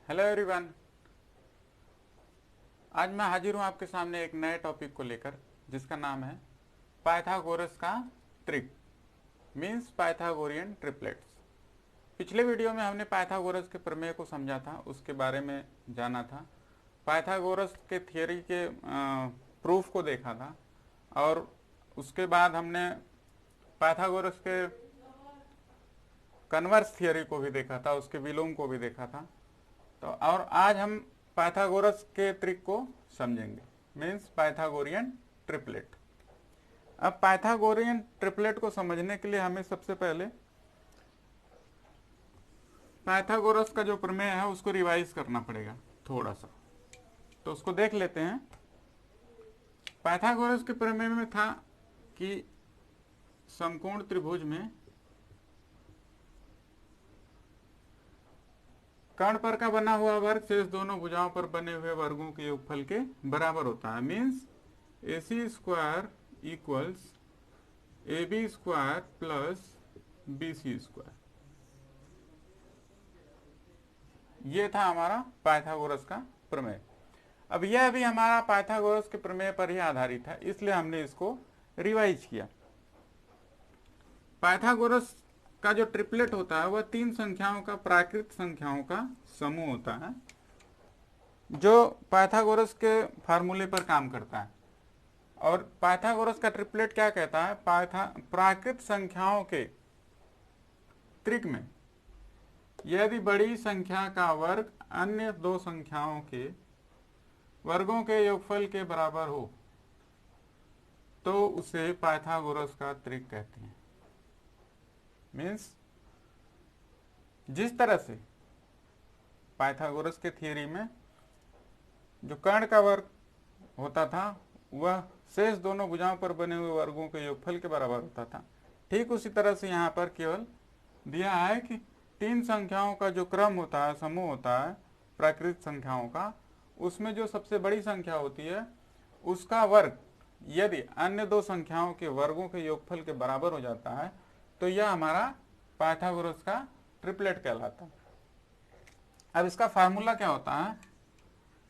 Hello everyone. आज मैं हाजिर हूँ आपके सामने एक नए टॉपिक को लेकर जिसका नाम है पाइथागोरस का ट्रिक मीन्स पाइथागोरियन ट्रिपलेट्स। पिछले वीडियो में हमने पाइथागोरस के प्रमेय को समझा था, उसके बारे में जाना था, पाइथागोरस के थियरी के प्रूफ को देखा था और उसके बाद हमने पाइथागोरस के कन्वर्स थियरी को भी देखा था, उसके विलोम को भी देखा था। तो और आज हम पाइथागोरस के ट्रिक को समझेंगे मीन्स पाइथागोरियन ट्रिपलेट। अब पाइथागोरियन ट्रिपलेट को समझने के लिए हमें सबसे पहले पाइथागोरस का जो प्रमेय है उसको रिवाइज करना पड़ेगा थोड़ा सा, तो उसको देख लेते हैं। पाइथागोरस के प्रमेय में था कि समकोण त्रिभुज में कर्ण पर का बना हुआ वर्ग शेष दोनों भुजाओं पर बने हुए वर्गों के योगफल के बराबर होता है। Means AC square equals AB square plus BC square. ये था हमारा पाइथागोरस का प्रमेय। अब यह भी हमारा पाइथागोरस के प्रमेय पर ही आधारित है, इसलिए हमने इसको रिवाइज किया। पाइथागोरस का जो ट्रिपलेट होता है वह तीन संख्याओं का प्राकृत संख्याओं का समूह होता है जो पाइथागोरस के फार्मूले पर काम करता है। और पाइथागोरस का ट्रिपलेट क्या कहता है? प्राकृत संख्याओं के त्रिक में यदि बड़ी संख्या का वर्ग अन्य दो संख्याओं के वर्गों के योगफल के बराबर हो तो उसे पाइथागोरस का त्रिक कहते हैं। मीन्स जिस तरह से पाइथागोरस के थियरी में जो कर्ण का वर्ग होता था वह शेष दोनों भुजाओं पर बने हुए वर्गों के योगफल के बराबर होता था, ठीक उसी तरह से यहाँ पर केवल दिया है कि तीन संख्याओं का जो क्रम होता है, समूह होता है प्राकृत संख्याओं का, उसमें जो सबसे बड़ी संख्या होती है उसका वर्ग यदि अन्य दो संख्याओं के वर्गों के योगफल के बराबर हो जाता है तो यह हमारा पाइथागोरस का ट्रिपलेट कहलाता है। अब इसका फार्मूला क्या होता है?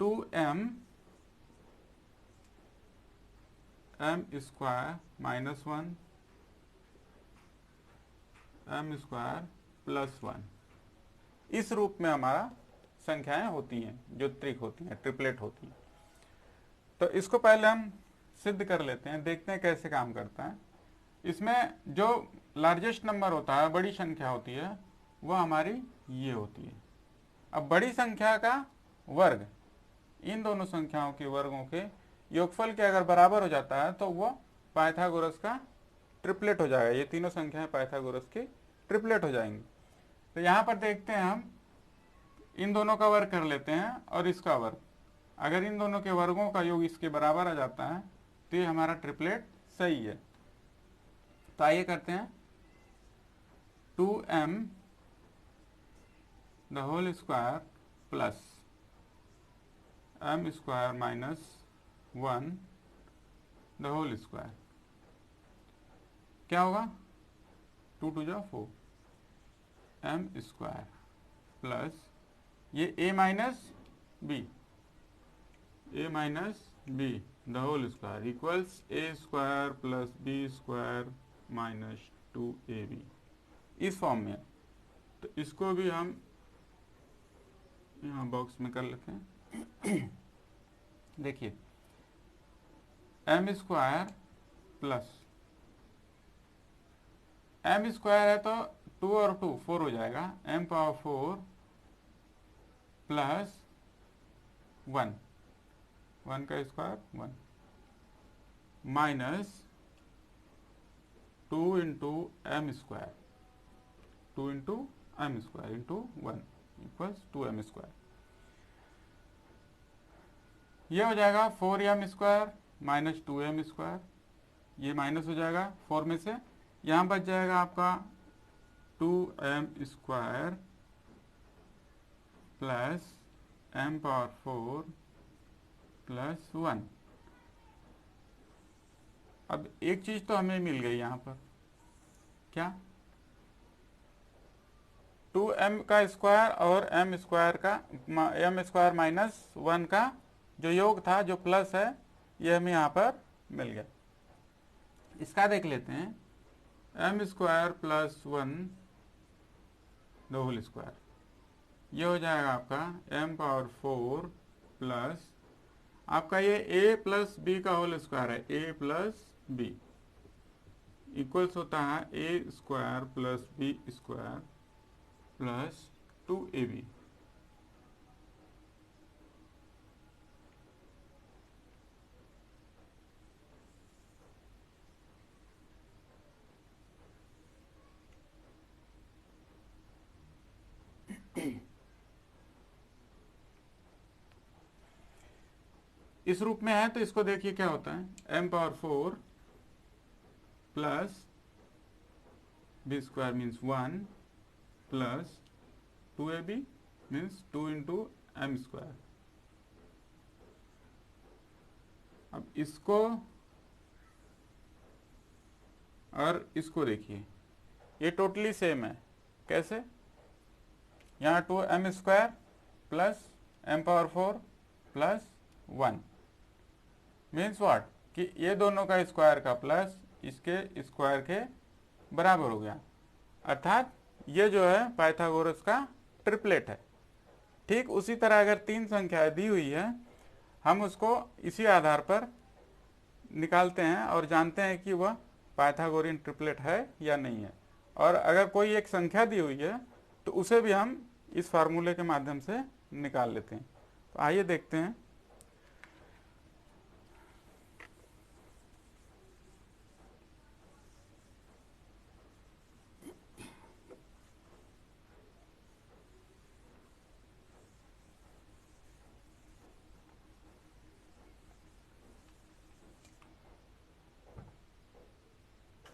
2m square minus 1 m square plus 1। इस रूप में हमारा संख्याएं होती हैं जो त्रिक होती हैं, ट्रिपलेट होती हैं। तो इसको पहले हम सिद्ध कर लेते हैं, देखते हैं कैसे काम करता है। इसमें जो लार्जेस्ट नंबर होता है, बड़ी संख्या होती है, वह हमारी ये होती है। अब बड़ी संख्या का वर्ग इन दोनों संख्याओं के वर्गों के योगफल के अगर बराबर हो जाता है तो वह पाइथागोरस का ट्रिपलेट हो जाएगा। ये तीनों संख्याएं पाइथागोरस के ट्रिपलेट हो जाएंगी। तो यहाँ पर देखते हैं, हम इन दोनों का वर्ग कर लेते हैं और इसका वर्ग, अगर इन दोनों के वर्गों का योग इसके बराबर आ जाता है तो ये हमारा ट्रिपलेट सही है। तो आइए करते हैं। 2m the whole square plus m square minus 1 the whole square क्या होगा? 2 2 जा 4 m स्क्वायर प्लस ये a minus B the whole square equals a square plus b square minus 2ab, इस फॉर्म में। तो इसको भी हम यहाँ बॉक्स में कर लेते हैं। देखिए m square plus m square है तो 2 और 2 4 हो जाएगा, m पावर 4 प्लस 1 का square 1 minus 2 into m square, 2 into m square into 1 equals 2m square. ये हो जाएगा 4m square minus 2m square, ये माइनस हो जाएगा 4 में से, यहाँ बच जाएगा आपका 2m square plus m power 4 plus 1। अब एक चीज तो हमें मिल गई यहाँ पर, क्या? 2m का स्क्वायर और m स्क्वायर माइनस 1 का जो योग था, जो प्लस है, ये हमें यहाँ पर मिल गया। इसका देख लेते हैं, m square plus 1 the whole square, ये हो जाएगा आपका m पावर 4 प्लस आपका ये a प्लस बी का होल स्क्वायर है, a प्लस बी इक्वल्स होता है a square plus B square plus 2ab। इस रूप में है तो इसको देखिए क्या होता है, m power 4 plus B square means 1 plus 2ab means 2 into M square. अब इसको और इसको देखिए, ये टोटली सेम है। कैसे? यहाँ 2m square plus m power 4 plus 1 means what, कि ये दोनों का स्क्वायर का प्लस इसके स्क्वायर के बराबर हो गया, अर्थात ये जो है पाइथागोरस का ट्रिपलेट है। ठीक उसी तरह अगर तीन संख्याएं दी हुई है, हम उसको इसी आधार पर निकालते हैं और जानते हैं कि वह पाइथागोरियन ट्रिपलेट है या नहीं है। और अगर कोई एक संख्या दी हुई है तो उसे भी हम इस फार्मूले के माध्यम से निकाल लेते हैं। तो आइए देखते हैं।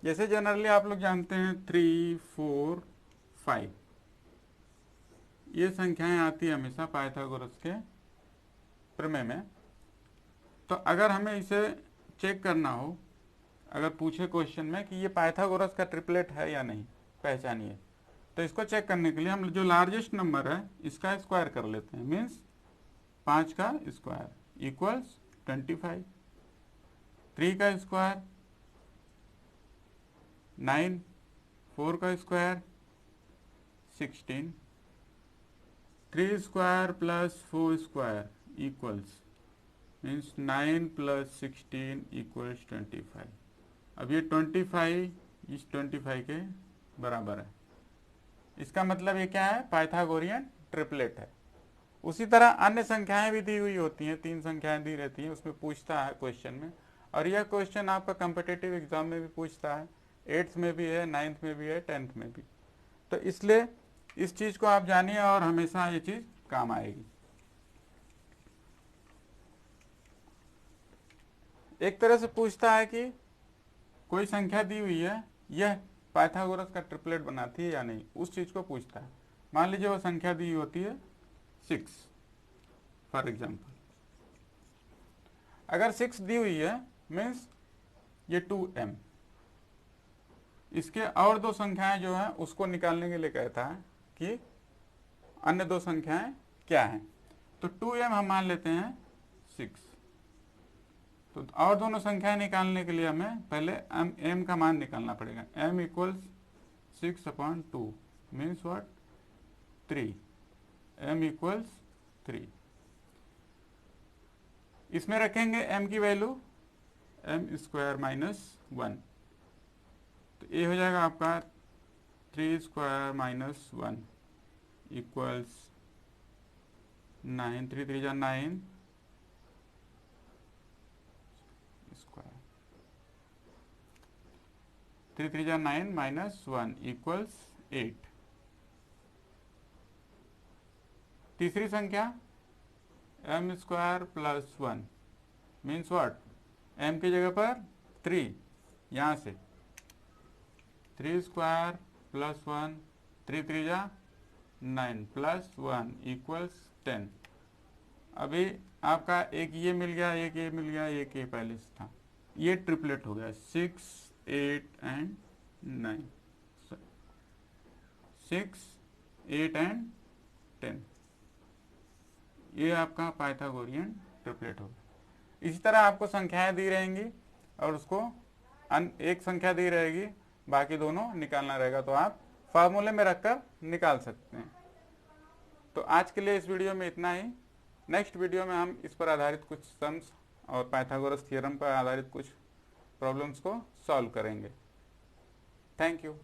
जैसे जनरली आप लोग जानते हैं 3, 4, 5 ये संख्याएं आती है हमेशा पाइथागोरस के प्रमेय में। तो अगर हमें इसे चेक करना हो, अगर पूछे क्वेश्चन में कि ये पाइथागोरस का ट्रिपलेट है या नहीं, पहचानिए, तो इसको चेक करने के लिए हम जो लार्जेस्ट नंबर है इसका स्क्वायर कर लेते हैं, मीन्स 5 का स्क्वायर इक्वल्स 25, 3 का स्क्वायर 9, 4 का square 16, 3 square plus 4 square equals means 9 plus 16 equals 25। अब ये 25 इस 25 के बराबर है। इसका मतलब ये क्या है, पाइथागोरियन ट्रिपलेट है। उसी तरह अन्य संख्याएं भी दी हुई होती हैं, 3 संख्याएं दी रहती हैं, उसमें पूछता है क्वेश्चन में, और यह क्वेश्चन आपका कॉम्पिटिटिव एग्जाम में भी पूछता है, 8th में भी है, 9th में भी है, 10th में भी। तो इसलिए इस चीज़ को आप जानिए और हमेशा ये चीज़ काम आएगी। एक तरह से पूछता है कि कोई संख्या दी हुई है, यह पाइथागोरस का ट्रिपलेट बनाती है या नहीं, उस चीज़ को पूछता है। मान लीजिए वो संख्या दी होती है 6 फॉर एग्जाम्पल। अगर 6 दी हुई है मीन्स ये 2m, इसके और दो संख्याएं जो हैं उसको निकालने के लिए कहता है कि अन्य दो संख्याएं क्या हैं। तो 2m हम मान लेते हैं 6, तो और दोनों संख्याएं निकालने के लिए हमें पहले m का मान निकालना पड़ेगा। m equals 6/2 means what, 3, m equals 3। इसमें रखेंगे m की वैल्यू m स्क्वायर माइनस 1, तो ये हो जाएगा आपका 3 स्क्वायर माइनस 1 इक्वल्स 9, 3 3 जा 9 स्क्वायर, 3 3 जा 9 माइनस 1 इक्वल्स 8। तीसरी संख्या m square plus 1 means what, m की जगह पर 3, यहाँ से 3 स्क्वायर प्लस 1, 3 3 जा 9 प्लस 1 इक्वल्स 10। अभी आपका एक ये मिल गया, एक ये मिल गया, एक ये पहले से था, ये ट्रिपलेट हो गया 6, 8 एंड 9। 6, 8 एंड 10, ये आपका पाइथागोरियन ट्रिपलेट होगा। इसी तरह आपको संख्याएं दी रहेंगी और उसको एक संख्या दी रहेगी, बाकी दोनों निकालना रहेगा, तो आप फार्मूले में रखकर निकाल सकते हैं। तो आज के लिए इस वीडियो में इतना ही। नेक्स्ट वीडियो में हम इस पर आधारित कुछ सम्स और पाइथागोरस थ्योरम पर आधारित कुछ प्रॉब्लम्स को सॉल्व करेंगे। Thank you.